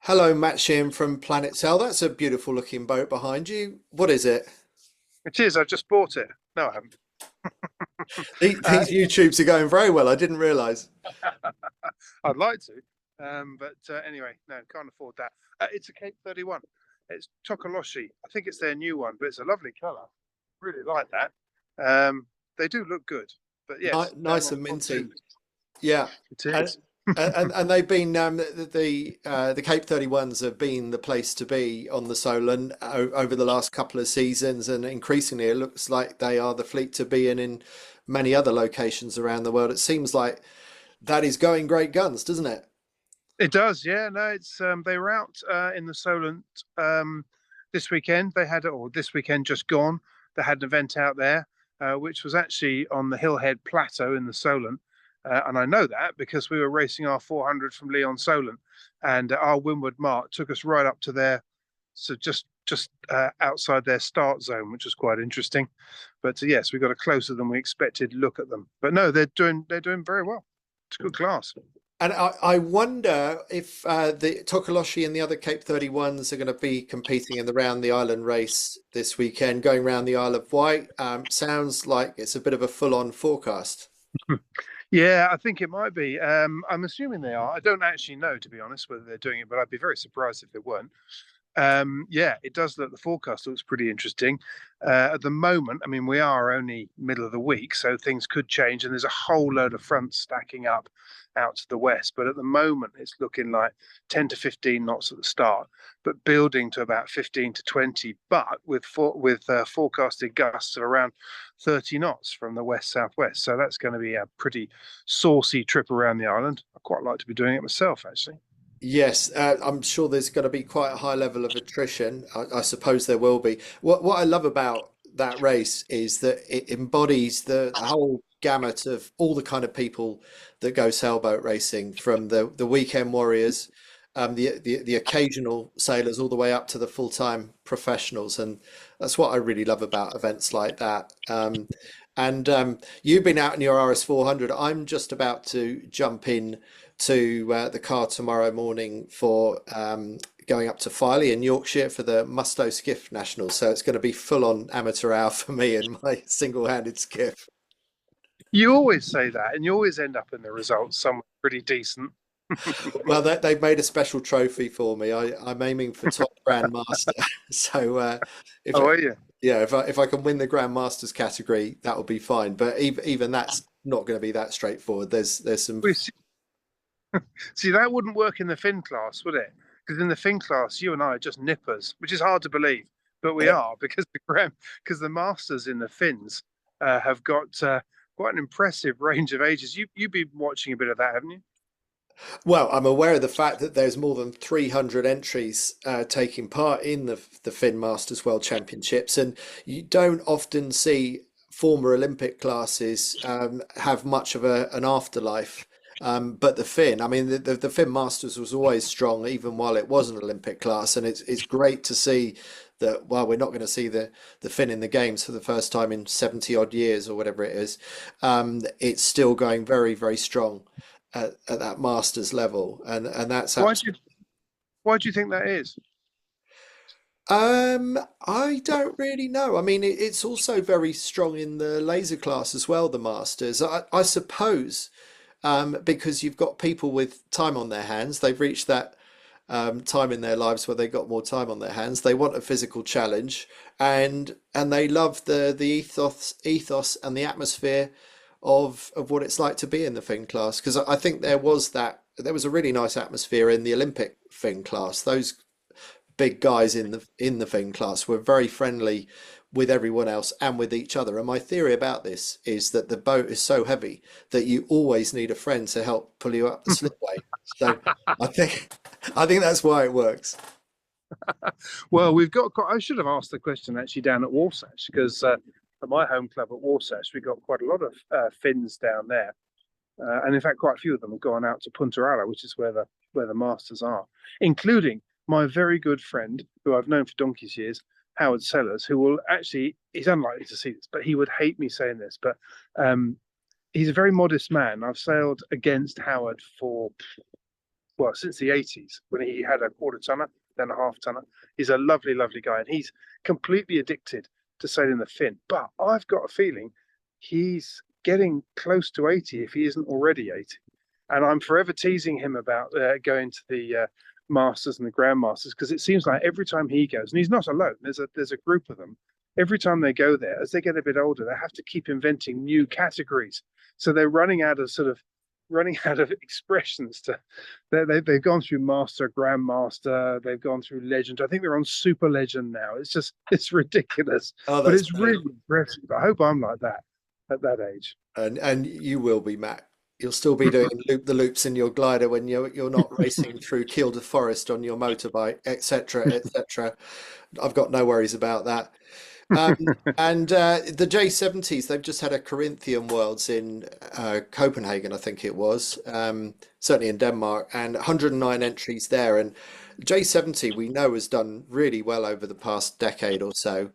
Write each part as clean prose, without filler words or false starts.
Hello, Matt Sheahan from PlanetSail. That's a beautiful looking boat behind you. What is it? It is. I've just bought it. No, I haven't. These YouTubes are going very well. I didn't realize. I'd like to, but anyway, no, can't afford that. It's a Cape 31. It's Chocoloshi. I think it's their new one, but it's a lovely colour. Really like that. They do look good, but yes, down Nice and on minty. two. Yeah. It And is. and they've been the Cape 31s have been the place to be on the Solent over the last couple of seasons, and increasingly it looks like they are the fleet to be in many other locations around the world. It seems like that is going great guns, doesn't it? It does, yeah. No, it's they were out in the Solent this weekend. They had, or this weekend just gone. They had an event out there, which was actually on the Hillhead Plateau in the Solent, and I know that because we were racing our 400 from Lyon Solent, and our windward mark took us right up to there, so just outside their start zone, which was quite interesting. But yes, we got a closer than we expected look at them. But no, they're doing very well. It's good class. And I wonder if the Tokoloshi and the other Cape 31s are going to be competing in the Round the Island race this weekend, going round the Isle of Wight. Sounds like it's a bit of a full-on forecast. Yeah, I think it might be. I'm assuming they are. I don't actually know, to be honest, whether they're doing it, but I'd be very surprised if they weren't. Yeah, it does look, the forecast looks pretty interesting. At the moment, I mean, we are only middle of the week, so things could change, and there's a whole load of fronts stacking up out to the west. But at the moment, it's looking like 10 to 15 knots at the start, but building to about 15 to 20, but with forecasted gusts of around 30 knots from the west southwest. So that's going to be a pretty saucy trip around the island. I quite like to be doing it myself, actually. Yes, I'm sure there's going to be quite a high level of attrition. I suppose there will be. What I love about that race is that it embodies the whole gamut of all the kind of people that go sailboat racing, from the weekend warriors, the occasional sailors, all the way up to the full-time professionals, and that's what I really love about events like that. And you've been out in your RS 400. I'm just about to jump in to the car tomorrow morning for going up to Filey in Yorkshire for the Musto Skiff National. So it's going to be full on amateur hour for me and my single-handed skiff. You always say that, and you always end up in the results somewhere pretty decent. Well, they've made a special trophy for me. I'm aiming for top grandmaster. So if Oh, it, are you? yeah, if I can win the grandmasters category, that will be fine. But even that's not going to be that straightforward. There's some. We see, that wouldn't work in the fin class, would it? Because in the fin class, you and I are just nippers, which is hard to believe, but we are because the masters in the fins have got quite an impressive range of ages. You've been watching a bit of that, haven't you? Well, I'm aware of the fact that there's more than 300 entries taking part in the Finn Masters World Championships, and you don't often see former Olympic classes have much of an afterlife. But the Finn, I mean, the Finn Masters was always strong, even while it was an Olympic class, and it's great to see that. While we're not going to see the Finn in the games for the first time in 70 odd years or whatever it is. It's still going very, very strong at that masters level, and that's Why do absolutely. you why do you think that is? I don't really know. I mean, it's also very strong in the laser class as well, the masters. I suppose because you've got people with time on their hands. They've reached that time in their lives where they've got more time on their hands. They want a physical challenge, and they love the ethos and the atmosphere of what it's like to be in the fin class. Because I think there was a really nice atmosphere in the Olympic fin class. Those big guys in the fin class were very friendly with everyone else and with each other. And my theory about this is that the boat is so heavy that you always need a friend to help pull you up the slipway. So I think I think that's why it works. Well, we've got. I should have asked the question actually down at Wasatch because at my home club at Wasatch, we got quite a lot of Finns down there, and in fact, quite a few of them have gone out to Punta Ala, which is where the Masters are, including my very good friend who I've known for donkey's years, Howard Sellers, who will actually. He's unlikely to see this, but he would hate me saying this, but um, he's a very modest man. I've sailed against Howard for well, since the 80s, when he had a quarter tonner, then a half tonner. He's a lovely, lovely guy, and he's completely addicted to sailing the fin. But I've got a feeling he's getting close to 80 if he isn't already 80. And I'm forever teasing him about going to the Masters and the Grandmasters, because it seems like every time he goes, and he's not alone, there's a group of them. Every time they go there, as they get a bit older, they have to keep inventing new categories. So they're running out of expressions to they've gone through master, grandmaster, they've gone through legend. I think they're on super legend now. It's ridiculous. Oh, But that's it's brilliant. really impressive. I hope I'm like that at that age. And you will be, Matt. You'll still be doing the loops in your glider when you're not racing through Kielder Forest on your motorbike, etc., etc. I've got no worries about that. Um, and the J70s, they've just had a Corinthian Worlds in Copenhagen, I think it was, certainly in Denmark, and 109 entries there. And J70, we know, has done really well over the past decade or so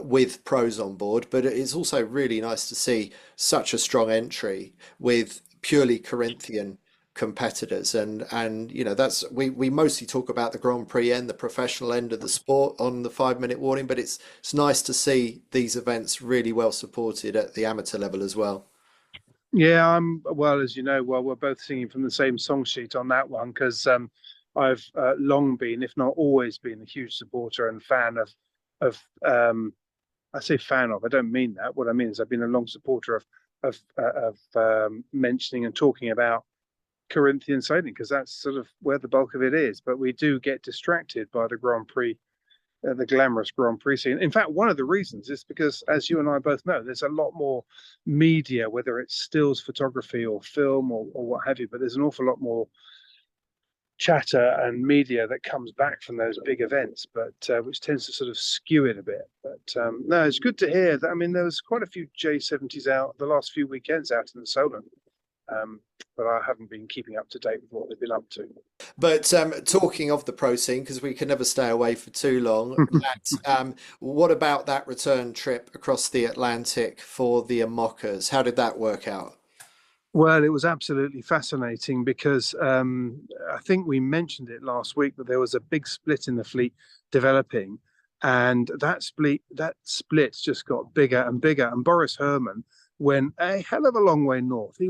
with pros on board, but it's also really nice to see such a strong entry with purely Corinthian competitors. And that's we mostly talk about the Grand Prix end, the professional end of the sport on the 5 minute warning, but it's nice to see these events really well supported at the amateur level as well. Yeah, well, as you know, well, we're both singing from the same song sheet on that one, because I've long been, if not always been, a huge supporter and fan of I say fan of, I don't mean that. What I mean is I've been a long supporter of mentioning and talking about Corinthian sailing, because that's sort of where the bulk of it is. But we do get distracted by the Grand Prix, the glamorous Grand Prix scene. In fact, one of the reasons is because, as you and I both know, there's a lot more media, whether it's stills photography or film or what have you, but there's an awful lot more chatter and media that comes back from those big events, but which tends to sort of skew it a bit. But no, it's good to hear that. I mean, there was quite a few J70s out the last few weekends out in the Solent. But I haven't been keeping up to date with what they've been up to. But talking of the pro scene, because we can never stay away for too long, Matt, what about that return trip across the Atlantic for the IMOCAs? How did that work out? Well, it was absolutely fascinating, because I think we mentioned it last week that there was a big split in the fleet developing, and that split just got bigger and bigger. And Boris Herman went a hell of a long way north.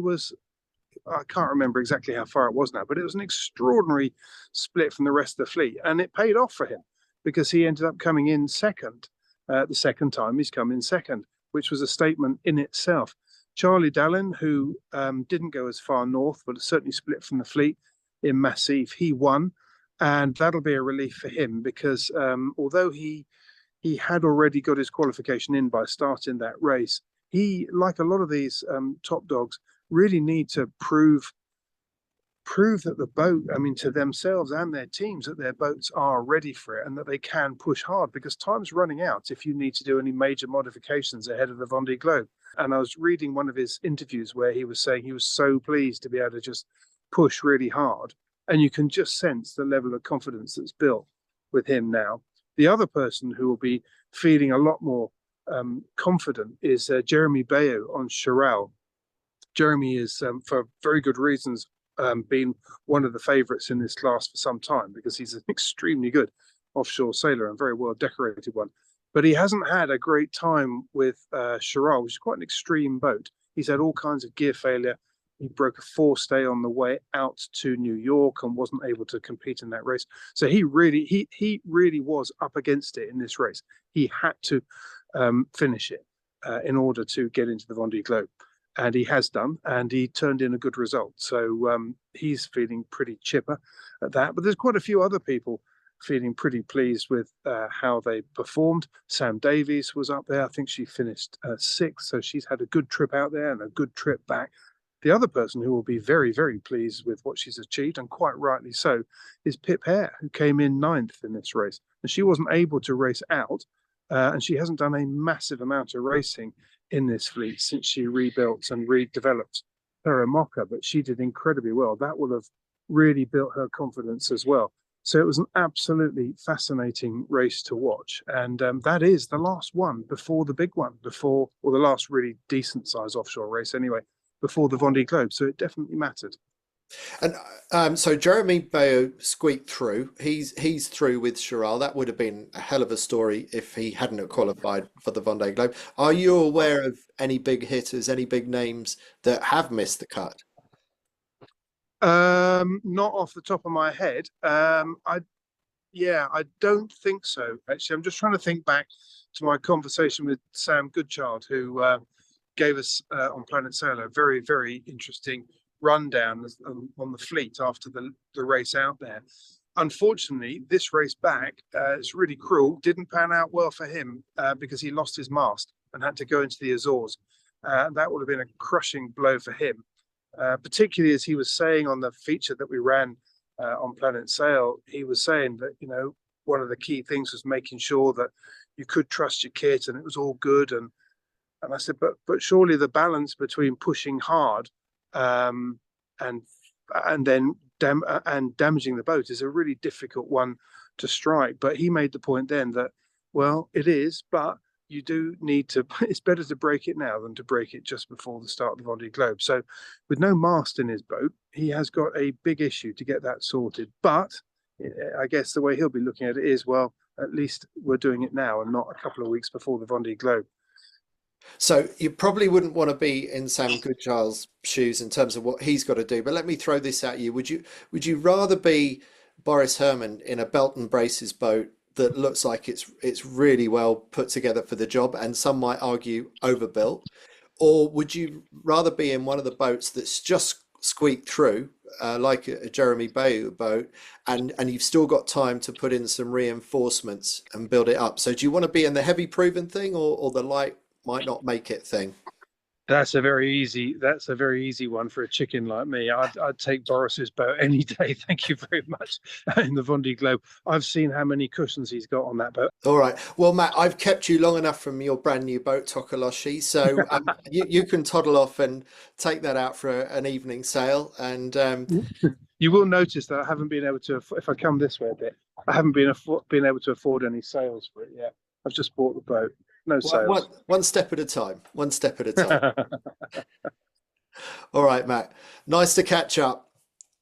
I can't remember exactly how far it was now, but it was an extraordinary split from the rest of the fleet, and it paid off for him, because he ended up coming in second. The second time he's come in second, which was a statement in itself. Charlie Dallin, who didn't go as far north, but certainly split from the fleet in Massif, he won, and that'll be a relief for him, because although he had already got his qualification in by starting that race, he, like a lot of these top dogs, really need to prove that the boat, I mean, to themselves and their teams, that their boats are ready for it and that they can push hard, because time's running out if you need to do any major modifications ahead of the Vendée Globe. And I was reading one of his interviews where he was saying he was so pleased to be able to just push really hard, and you can just sense the level of confidence that's built with him now. The other person who will be feeling a lot more confident is Jeremy Bayo on Charal. Jeremy is, for very good reasons, been one of the favourites in this class for some time, because he's an extremely good offshore sailor and very well decorated one. But he hasn't had a great time with Charal, which is quite an extreme boat. He's had all kinds of gear failure. He broke a forestay on the way out to New York and wasn't able to compete in that race. So he really was up against it in this race. He had to finish it in order to get into the Vendée Globe. And he has done, and he turned in a good result. So he's feeling pretty chipper at that. But there's quite a few other people feeling pretty pleased with how they performed. Sam Davies was up there. I think she finished sixth, so she's had a good trip out there and a good trip back. The other person who will be very, very pleased with what she's achieved, and quite rightly so, is Pip Hare, who came in ninth in this race. And she wasn't able to race out, and she hasn't done a massive amount of racing in this fleet since she rebuilt and redeveloped her IMOCA, but she did incredibly well. That will have really built her confidence as well. So it was an absolutely fascinating race to watch. And that is the last one before the big one, or the last really decent size offshore race anyway, before the Vendée Globe. So it definitely mattered. And so Jeremy Bayo squeaked through. He's through with Chiral. That would have been a hell of a story if he hadn't have qualified for the Vendée Globe. Are you aware of any big hitters, any big names that have missed the cut? Not off the top of my head. I don't think so. Actually, I'm just trying to think back to my conversation with Sam Goodchild, who gave us on PlanetSail a very, very interesting rundown on the fleet after the race out there. Unfortunately, this race back, it's really cruel, didn't pan out well for him because he lost his mast and had to go into the Azores. That would have been a crushing blow for him, particularly as he was saying on the feature that we ran on PlanetSail. He was saying that, one of the key things was making sure that you could trust your kit and it was all good. And I said, but surely the balance between pushing hard and then damaging the boat is a really difficult one to strike. But he made the point then that, well, it is, but you do need to, it's better to break it now than to break it just before the start of the Vendée Globe. So with no mast in his boat, he has got a big issue to get that sorted. But I guess the way he'll be looking at it is, well, at least we're doing it now and not a couple of weeks before the Vendée Globe. So you probably wouldn't want to be in Sam Goodchild's shoes in terms of what he's got to do. But let me throw this at you. Would you rather be Boris Herman in a belt and braces boat that looks like it's really well put together for the job, and some might argue overbuilt, or would you rather be in one of the boats that's just squeaked through, like a Jeremy Bayou boat, and you've still got time to put in some reinforcements and build it up? So do you want to be in the heavy proven thing, or the light might not make it thing? That's a very easy. That's a very easy one for a chicken like me. I'd take Boris's boat any day. Thank you very much. In the Vendée Globe, I've seen how many cushions he's got on that boat. All right. Well, Matt, I've kept you long enough from your brand new boat, Tokoloshi. So you can toddle off and take that out for an evening sail. And You will notice that I haven't been able to. If I come this way a bit, I haven't been able to afford any sails for it yet. I've just bought the boat. No sails. one step at a time. One step at a time. All right, Matt. Nice to catch up.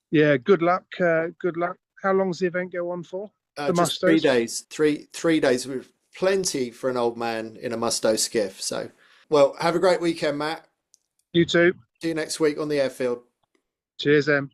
Yeah. Good luck. Good luck. How long does the event go on for? The Just Mustos? 3 days. Three days with plenty for an old man in a Musto skiff. So, well, have a great weekend, Matt. You too. See you next week on the airfield. Cheers, Em.